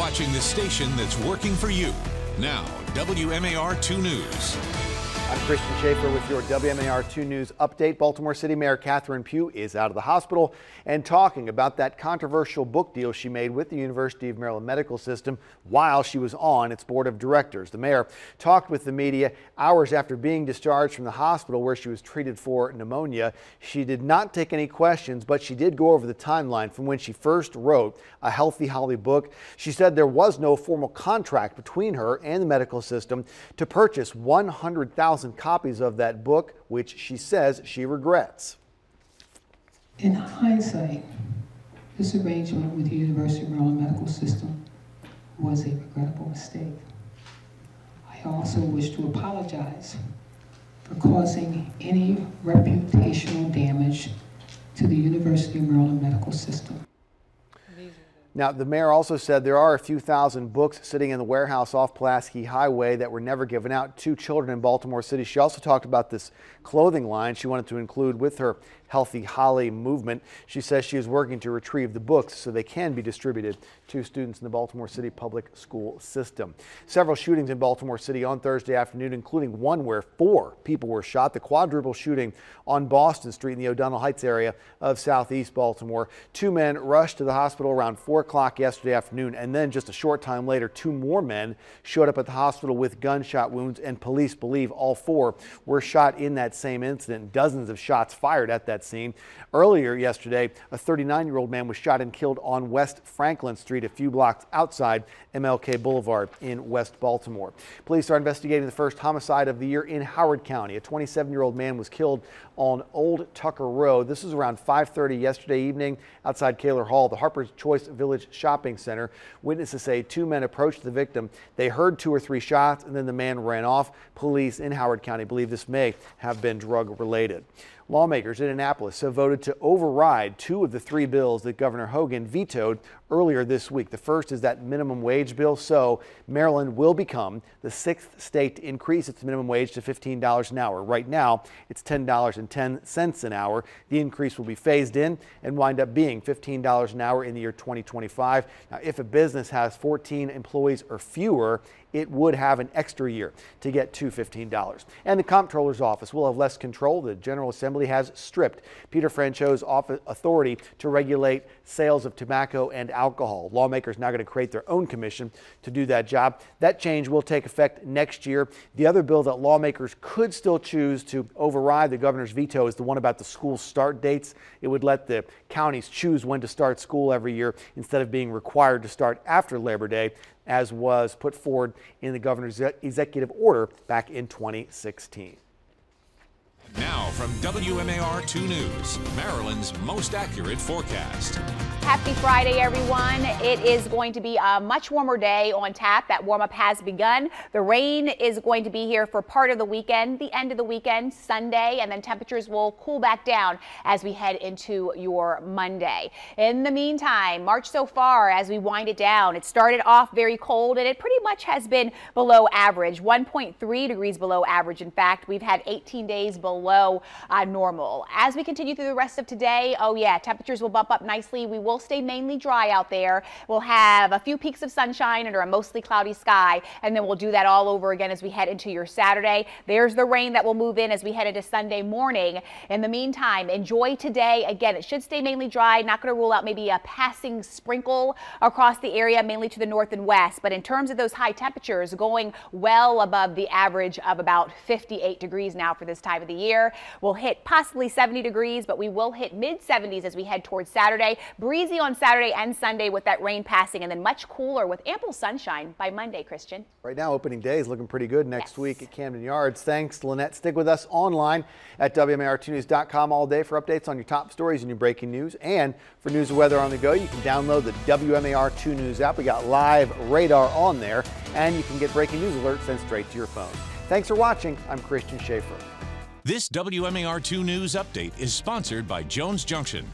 watching the station that's working for you. Now, WMAR 2 News. I'm Christian Schaefer with your WMAR 2 News update. Baltimore City Mayor Catherine Pugh is out of the hospital and talking about that controversial book deal she made with the University of Maryland Medical System while she was on its board of directors. The mayor talked with the media hours after being discharged from the hospital where she was treated for pneumonia. She did not take any questions, but she did go over the timeline from when she first wrote A Healthy Holly book. She said there was no formal contract between her and the medical system to purchase 100,000 copies of that book, which she says she regrets. In hindsight, this arrangement with the University of Maryland Medical System was a regrettable mistake. I also wish to apologize for causing any reputational damage to the University of Maryland Medical System. Now, the mayor also said there are a few thousand books sitting in the warehouse off Pulaski Highway that were never given out to children in Baltimore City. She also talked about this clothing line she wanted to include with her Healthy Holly movement. She says she is working to retrieve the books so they can be distributed to students in the Baltimore City public school system. Several shootings in Baltimore City on Thursday afternoon, including one where 4 people were shot. The quadruple shooting on Boston Street in the O'Donnell Heights area of southeast Baltimore. 2 men rushed to the hospital around 4 o'clock yesterday afternoon, and then just a short time later, 2 more men showed up at the hospital with gunshot wounds, and police believe all 4 were shot in that same incident. Dozens of shots fired at that scene. Earlier yesterday, a 39-year-old man was shot and killed on West Franklin Street, a few blocks outside MLK Boulevard in West Baltimore. Police are investigating the first homicide of the year in Howard County. A 27-year-old man was killed on Old Tucker Road. This was around 5:30 yesterday evening outside Kaler Hall, the Harper's Choice Village Shopping Center. Witnesses say 2 men approached the victim. They heard 2 or 3 shots, and then the man ran off. Police in Howard County believe this may have been drug-related. Lawmakers in Annapolis have voted to override 2 of the 3 bills that Governor Hogan vetoed earlier this week. The first is that minimum wage bill, so Maryland will become the 6th state to increase its minimum wage to $15 an hour. Right now, it's $10.10 an hour. The increase will be phased in and wind up being $15 an hour in the year 2025. Now, if a business has 14 employees or fewer, it would have an extra year to get to $15. And the comptroller's office will have less control. The General Assembly has stripped Peter Francho's authority to regulate sales of tobacco and alcohol. Lawmakers now going to create their own commission to do that job. That change will take effect next year. The other bill that lawmakers could still choose to override the governor's veto is the one about the school start dates. It would let the counties choose when to start school every year instead of being required to start after Labor Day, as was put forward in the governor's executive order back in 2016. Now from WMAR 2 News, Maryland's most accurate forecast. Happy Friday, everyone. It is going to be a much warmer day on tap. That warm up has begun. The rain is going to be here for part of the weekend, the end of the weekend, Sunday, and then temperatures will cool back down as we head into your Monday. In the meantime, March so far, as we wind it down, it started off very cold and it pretty much has been below average, 1.3 degrees below average. In fact, we've had 18 days below normal. As we continue through the rest of today, oh yeah, temperatures will bump up nicely. We will stay mainly dry out there. We'll have a few peaks of sunshine under a mostly cloudy sky, and then we'll do that all over again as we head into your Saturday. There's the rain that will move in as we head into Sunday morning. In the meantime, enjoy today. Again, it should stay mainly dry. Not going to rule out maybe a passing sprinkle across the area, mainly to the north and west. But in terms of those high temperatures, going well above the average of about 58 degrees now for this time of the year. We'll hit possibly 70 degrees, but we will hit mid-70s as we head towards Saturday. Breezy on Saturday and Sunday with that rain passing, and then much cooler with ample sunshine by Monday, Christian. Right now, opening day is looking pretty good next week at Camden Yards. Thanks, Lynette. Stick with us online at WMAR2news.com all day for updates on your top stories and your breaking news. And for news and weather on the go, you can download the WMAR 2 News app. We got live radar on there, and you can get breaking news alerts sent straight to your phone. Thanks for watching. I'm Christian Schaefer. This WMAR 2 News update is sponsored by Jones Junction,